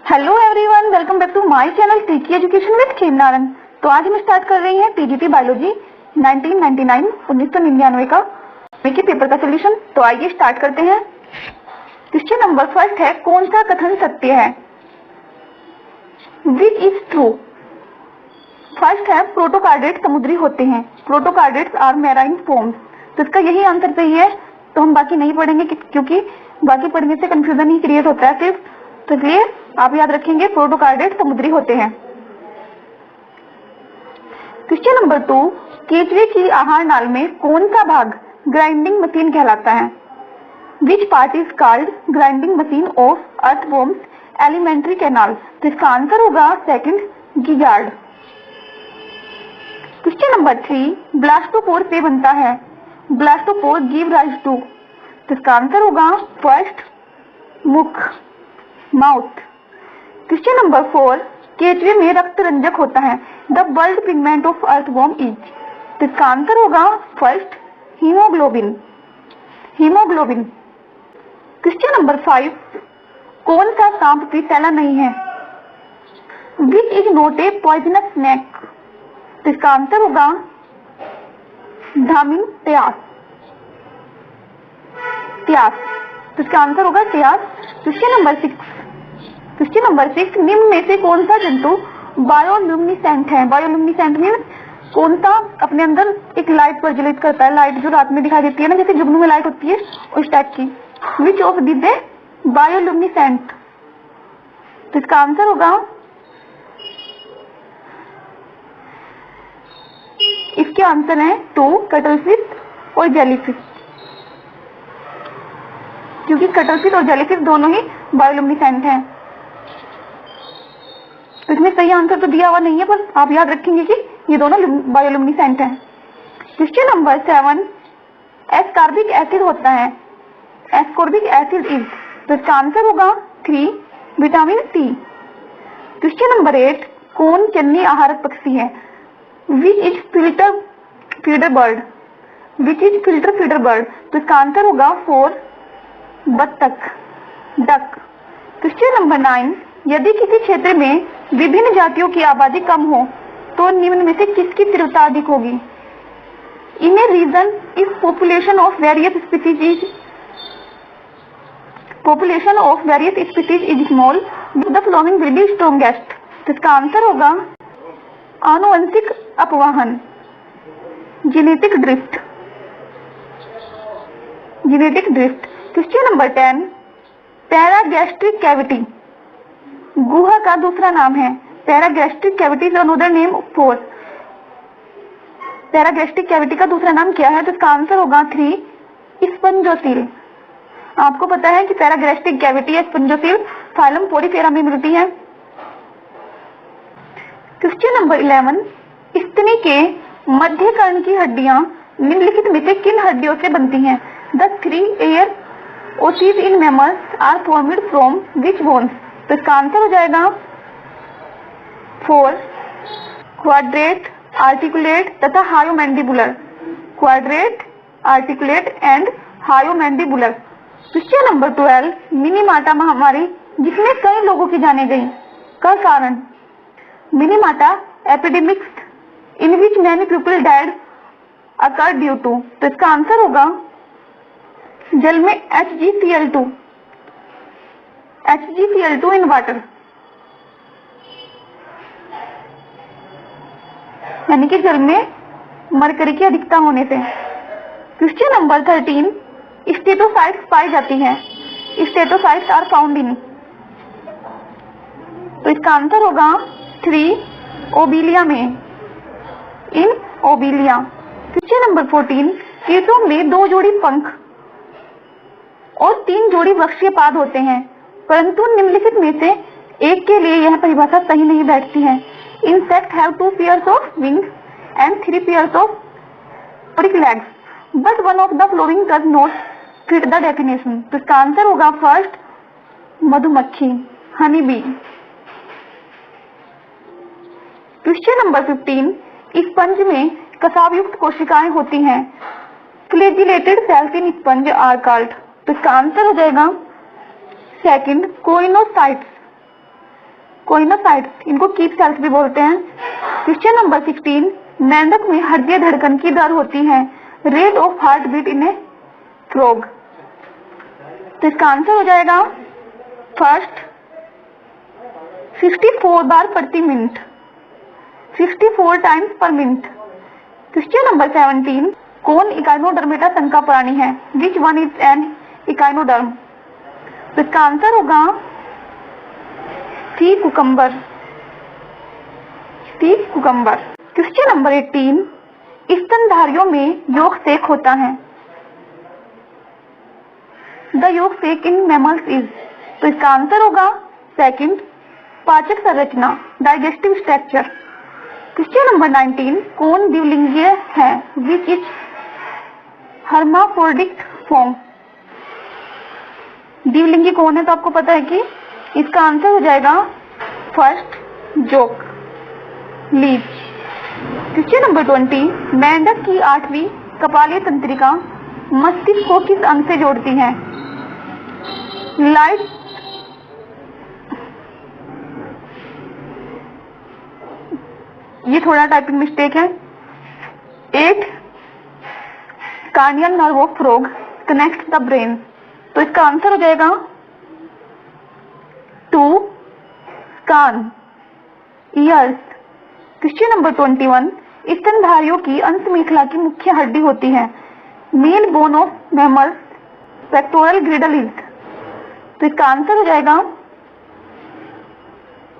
Hello everyone, welcome back to my channel टीकी education with Khemnarayan. तो आज हम स्टार्ट कर रहे हैं पीजीटी बायोलॉजी 1999 का पेपर का सोल्यूशन। तो आइए स्टार्ट करते हैं। क्वेश्चन नंबर फर्स्ट है, कौन सा कथन सत्य है? Which is true? फर्स्ट है, प्रोटोकार्डेट समुद्री होते हैं। प्रोटोकार्डेट्स आर मैराइन फॉर्म्स। तो इसका यही आंसर सही है। तो हम बाकी नहीं पढ़ेंगे क्योंकि बाकी पढ़ने से कंफ्यूजन ही क्रिएट होता है सिर्फ। तो इसलिए आप याद रखेंगे प्रोटोकार्डेट समुद्री होते हैं। क्वेश्चन नंबर 2, केचुए की आहार नाल में कौन सा भाग ग्राइंडिंग मशीन कहलाता है? Which part is called grinding machine of earthworms alimentary canal? तो इसका आंसर होगा second, gizzard. Question number 3, blastopore से बनता है। Blastopore give rise to? तो इसका आंसर होगा फर्स्ट, मुख, माउथ। क्वेश्चन नंबर 4, केचुए में रक्त रंजक होता है। The blood pigment of earthworm is? तो इसका आंसर होगा first, haemoglobin. Haemoglobin. Question number 5, कौन सा सांप विषैला नहीं है? Which is not a poisonous snake? तो इसका आंसर होगा धामिंग त्यास। त्यास। तो इसका आंसर होगा त्यास। क्वेश्चन नंबर 6, निम्न में से कौन सा जंतु बायोल्यूमिनेसेंट है? बायोल्यूमिनेसेंट मीन्स कौन सा अपने अंदर एक लाइट प्रज्वलित करता है। लाइट जो रात में दिखाई देती है ना, जैसे जुगनू में लाइट होती है उस टाइप की। Which of these A bioluminescent? तो इसका आंसर होगा, इसके आंसर है 2, कटलफिश और जेलीफिश। क्योंकि कटलफिश और जेलीफिश दोनों ही बायोल्यूमिनेसेंट हैं। तो इसमें सही आंसर तो दिया हुआ नहीं है, पर आप याद रखेंगे कि ये दोनों बायोल्यूमिनेसेंट हैं। क्वेश्चन नंबर 7, एस्कॉर्बिक एसिड होता है। Ascorbic acid is? तो इसका आंसर होगा 3, विटामिन सी। क्वेश्चन नंबर 8, कौन चन्नी आहारक पक्षी है? Which is filter feeder bird? Which is filter feeder bird? तो इसका आंसर होगा 4, बत्तख, डक। क्वेश्चन नंबर 9, यदि किसी क्षेत्र में विभिन्न जातियों की आबादी कम हो तो निम्न में से किसकी तीव्रता अधिक होगी? In a region if population of various species is small, the following will be strongest? तो इसका आंसर होगा आनुवंशिक अपवाहन, genetic drift. Genetic drift. Question number 10, paragastric cavity गुहा का दूसरा नाम है। Paragastric cavity is another name for? Paragastric cavity का दूसरा नाम क्या है? तो इसका आंसर होगा 3, स्पंजोसील। आपको पता है कि पैरागैस्ट्रिक कैविटी या स्पंजोसील फाइलम पोरीफेरा में मिलती है। क्वेश्चन नंबर 11, स्तनी के मध्य कर्ण की हड्डियां निम्नलिखित में से किन हड्डियों से बनती हैं? द 3 एयर ओसीज in mammals are formed from which bones? तो इसका आंसर हो जाएगा 4, क्वाड्रेट, आर्टिकुलेट तथा hyomandibular. Quadrate, articulate and hyomandibular. Question number 12, Minamata महामारी जिसमें कई लोगों की जाने गई का कारण? Minamata epidemics in which many people died occur due to? तो इसका आंसर होगा जल में HgCl2 इन वाटर, यानी कि जल में मरकरी की अधिकता होने से। क्वेश्चन नंबर 13, स्टेटोसाइट्स पाई जाती हैं। स्टेटोसाइट्स आर फाउंड इन? तो इसका आंसर होगा 3, ओबिलिया में, इन ओबिलिया। क्वेश्चन नंबर 14, कीटों में 2 जोड़ी पंख और 3 जोड़ी वृक्षीय पाद होते हैं, परंतु निम्नलिखित में से एक के लिए यह परिभाषा सही नहीं बैठती है। Insect have 2 pairs of wings and 3 pairs of legs, but one of the following does not fit the definition. तो इसका आंसर होगा फर्स्ट, मधुमक्खी, honey bee. Question number 15, sponge में कसावयुक्त कोशिकाएं होती हैं। Flagellated cells in sponge are called? तो इसका आंसर हो जाएगा सेकंड, कोइनोसाइट्स। कोइनोसाइट्स, इनको कीप सेल्स भी बोलते हैं। क्वेश्चन नंबर 16, मेंढक में हृदय धड़कन की दर होती है rate of heart beat in a frog. तो इसका आंसर हो जाएगा फर्स्ट 64 बार प्रति मिनट, 64 times per minute. Question number 17, कौन इकाइनोडर्मेटा संघ का प्राणी है? Which one is an echinoderm? तो इसका आंसर होगा sea cucumber, sea cucumber. Question number 18, स्तनधारियों में योग सेक होता है। द योग सेक इन मैमल्स इज। तो इसका आंसर होगा सेकंड पाचक संरचना, डाइजेस्टिव स्ट्रक्चर। क्वेश्चन नंबर 19, कौन द्विलिंगीय है? Which is हर्माफ्रोडिट form? द्विलिंगी कौन है? तो आपको पता है कि इसका आंसर हो जाएगा फर्स्ट जोक, लीच। क्वेश्चन नंबर 20, मेंढक की 8वीं कपालीय तंत्रिका मस्तिष्क को किस अंग से जोड़ती है? लाइट, ये थोड़ा टाइपिंग मिस्टेक है। 8 corneal nerve of frog connect the brain. तो इसका आंसर हो जाएगा 2 कान, ईयर्स। क्वेश्चन नंबर 21, स्तनधारियों की अंत मेखला की मुख्य हड्डी होती है। Main bone of mammals pectoral girdle is. तो इसका आंसर हो जाएगा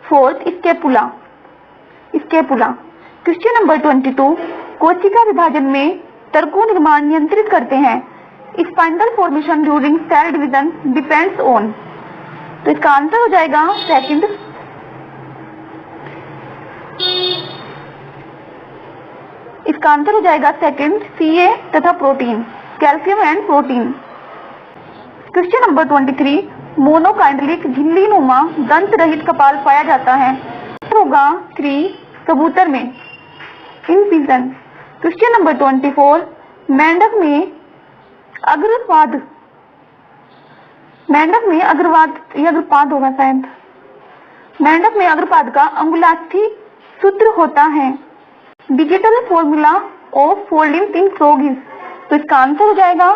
fourth scapula, scapula. Question number 22, कोशिका विभाजन में तर्कों निर्माण नियंत्रित करते हैं। Spindle formation during cell division depends on. तो इसका आंसर हो जाएगा सेकंड इसका आंसर हो जाएगा सेकंड सीए तथा protein, calcium and protein. Question number 23, मोनोकाइंडलिक झिल्ली नुमा दंत रहित कपाल पाया जाता है। होगा 3 कबूतर में, इन पिजन। क्वेश्चन नंबर 24, मेंढक में अग्रपाद, मेंढक में अग्रवाद, ये अग्रपाद होगा शायद। मेंढक में अग्रपाद का अंगुलास्थि सूत्र होता है। Digital formula of folding in frog is. तो इसका आंसर हो जाएगा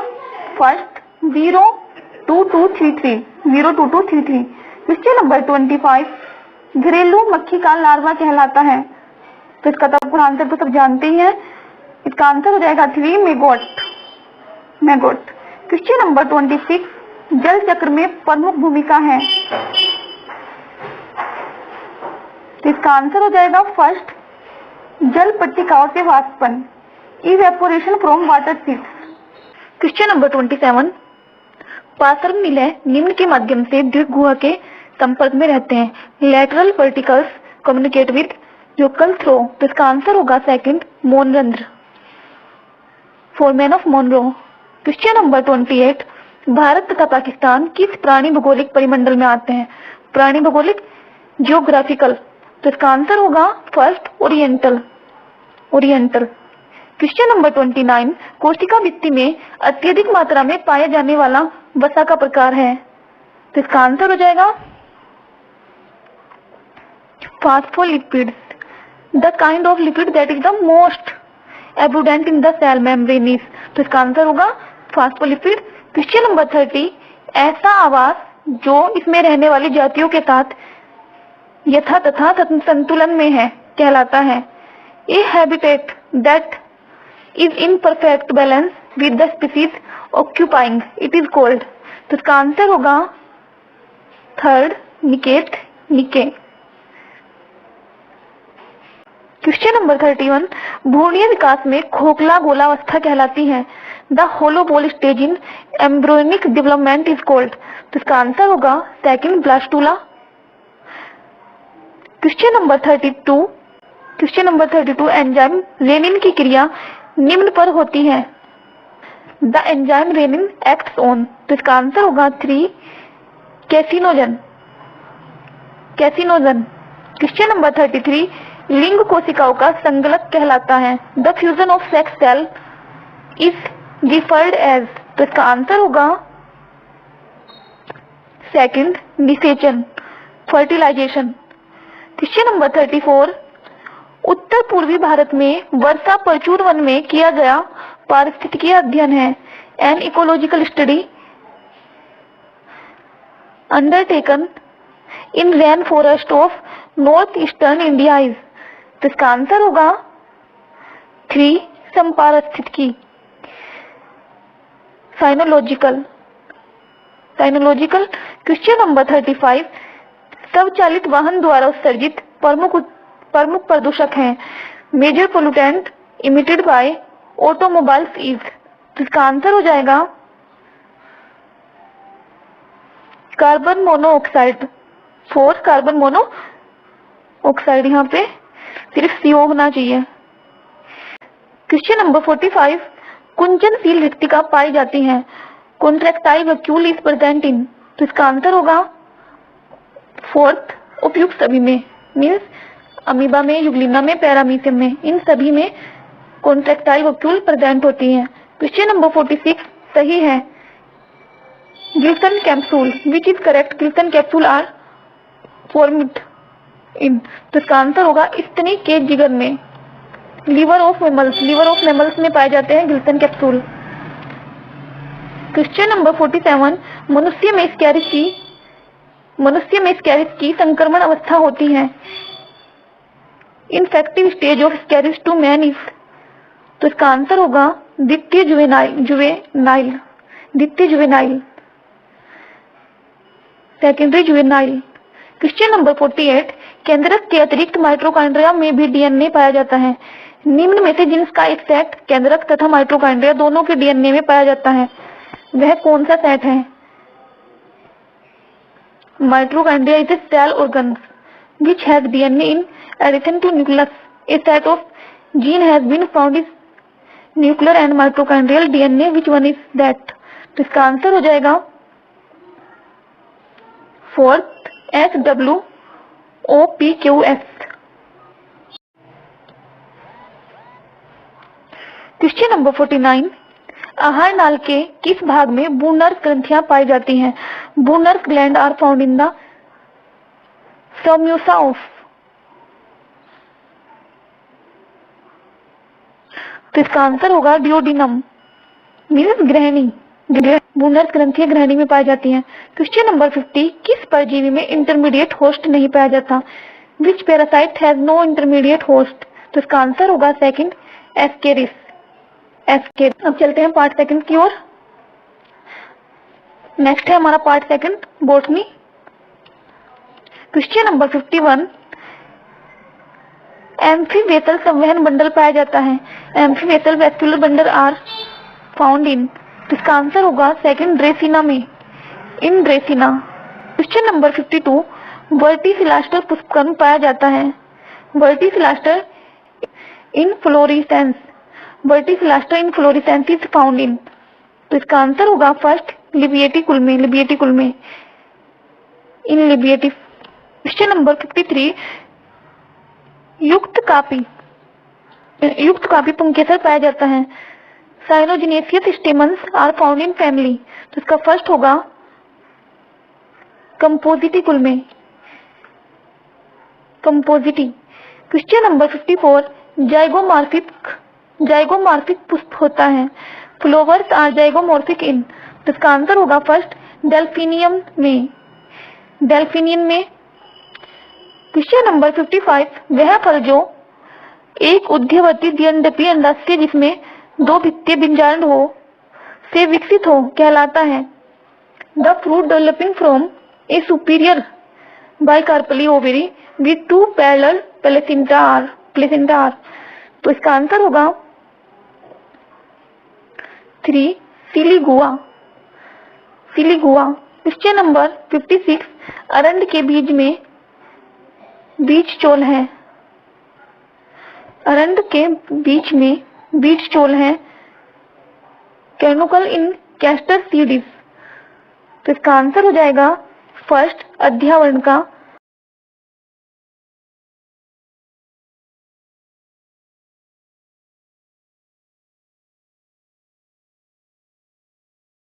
फर्स्ट 02233, 02233। क्वेश्चन नंबर 25, घरेलू मक्खी का लार्वा कहलाता है। तो इसका तो आंसर तो सब जानते ही हैं। इसका आंसर हो जाएगा 3 मेगोट, मेगोट। क्वेश्चन नंबर 26, जल चक्र में प्रमुख भूमिका है। तो इसका आंसर हो जाएगा फर्स्ट जल पट्टिकाओं से वाष्पन, evaporation from water seeds. Question number 27, पार्श्व निलय निम्न के माध्यम से दीर्घ गुहा के संपर्क में रहते हैं। Lateral ventricles communicate with vocal through. तो इसका आंसर होगा सेकंड मोनरंध्र, foramen of Monro. Question number 28, Bharat तथा पाकिस्तान किस प्राणी भौगोलिक परिमंडल में आते हैं? प्राणी भौगोलिक जियोग्राफिकल। तो इसका आंसर होगा first oriental, oriental. Question number 29, कोशिका भित्ति में अत्यधिक मात्रा में पाया जाने वाला वसा का प्रकार है। तो इसका आंसर हो जाएगा phospholipids, the kind of lipid that is the most abundant in the cell membrane is. तो इसका आंसर होगा फास्फोलिपिड। क्वेश्चन नंबर 30, ऐसा आवास जो इसमें रहने वाली जातियों के साथ यथा तथा संतुलन में है कहलाता है। A habitat that is in perfect balance with the species occupying it is called. तो इसका आंसर होगा थर्ड निकेट, निके। क्वेश्चन नंबर 31, भ्रूणीय विकास में खोखला गोलावस्था कहलाती है। The hollow ball stage in embryonic development is called. तो इसका आंसर होगा second blastula. Question number 32, question number 32, enzyme rennin की क्रिया निम्न पर होती है। The enzyme rennin acts on. तो इसका आंसर होगा 3 कैसिनोजन, कैसिनोजन। क्वेश्चन नंबर 33, लिंग कोशिकाओं का संगलक कहलाता है। The fusion of sex cell is referred as. तो इसका आंसर होगा सेकंड निषेचन, फर्टिलाइजेशन। क्वेश्चन नंबर 34, उत्तर पूर्वी भारत में वर्षा प्रचुर वन में किया गया पारिस्थितिकीय अध्ययन है। An ecological study undertaken in rain forest of north eastern India is. तो इसका आंसर होगा 3 संपारिस्थितिकी साइनोलॉजिकल। क्वेश्चन नंबर 35, स्वचालित वाहन द्वारा उत्सर्जित प्रमुख प्रदूषक हैं। Major pollutant emitted by automobiles is. तो इसका आंसर हो जाएगा कार्बन मोनोऑक्साइड। 4 कार्बन मोनोऑक्साइड, यहाँ पे सिर्फ CO होना चाहिए। क्वेश्चन नंबर 45, कुंचनशील रिक्तिका पाई जाती है। Contractile vacuole is present in. तो इसका आंसर होगा 4th उपयुक्त सभी में, मीन्स अमीबा में, युग्लिना में, पैरामीशियम में, इन सभी में कॉन्ट्रैक्टाइल वैक्यूल प्रेजेंट होती है। क्वेश्चन नंबर 46 सही है। Glisson capsule which is correct. Glisson capsule are formed in. तो इसका आंसर होगा स्तनी के जिगर में। लीवर ऑफ मेमल्स में पाए जाते हैं गिल्सन कैप्सूल। क्वेश्चन नंबर 47, मनुष्य में स्कैरिस की संक्रमण अवस्था होती है। Infective stage of ascaris to man is. तो इसका आंसर होगा द्वितीय juvenile, secondary juvenile. Question number 48, केंद्रक के अतिरिक्त माइटोकॉन्ड्रिया में भी DNA पाया जाता है। निम्न में से जिनका एक सेट केंद्रक तथा माइटोकॉन्ड्रिया दोनों के DNA में पाया जाता है, वह कौन सा सेट है। Mitochondria is a cell organ which has DNA in addition to nucleus. A set of gene has been found in nuclear and mitochondrial DNA. Which one is that? तो इसका आंसर हो जाएगा 4th SWOPQS। क्वेश्चन नंबर 49, आहार नाल के किस भाग में बूनर्स ग्रंथियां पाई जाती हैं। Brunner's gland are found in the submucosa of. तो इसका आंसर होगा डिओडिनम, मीन्स ग्रहणी। बूनर्स ग्रंथियां ग्रहणी में पाई जाती हैं। क्वेश्चन नंबर 50, किस परजीवी में इंटरमीडिएट होस्ट नहीं पाया जाता। Which parasite has no intermediate host. तो इसका आंसर होगा 2nd एस्केरिस। अब चलते हैं पार्ट 2 की ओर। नेक्स्ट है हमारा पार्ट 2 बॉटनी। क्वेश्चन नंबर 51, एम्फीबेसल संवहन बंडल पाया जाता है। एम्फीबेसल वैस्कुलर बंडल आर फाउंड इन। तो इसका आंसर होगा 2nd ड्रेसिना में, इन ड्रेसिना। क्वेश्चन नंबर 52, वर्टिसिलास्टर पुष्पकर्ण पाया जाता है। Verticillaster in florescence is found in. तो इसका आंसर होगा 1st लिबिएटी कुल में, इन लिबिएटी। क्वेश्चन नंबर 53, युक्त कापी पुंकेसर पाया जाता है। Syngenesious stamens are found in family. तो इसका फर्स्ट होगा कंपोजिटी कुल में, कंपोजिटी। क्वेश्चन नंबर 54, जाइगोमॉर्फिक पुष्प होता है। फ्लावर्स आर जाइगोमॉर्फिक इन। तो इसका आंसर होगा 1st डेल्फिनियम में। क्वेश्चन नंबर 55, वह फल जो एक उद्यवती द्विअंडपी अंडाशय जिसमें 2 भित्तीय बीजांड हो से विकसित हो कहलाता है। The fruit developing from a superior bicarpellary ovary with 2 parallel placenta are. तो इसका आंसर होगा 3 सिलिगुआ। क्वेश्चन नंबर 56, अरंड के बीज में बीज चोल है। अरंड के बीच में बीज चोल है। कैर्नुकल इन कैस्टर सीड्स। तो इसका आंसर हो जाएगा 1st अध्यावरण का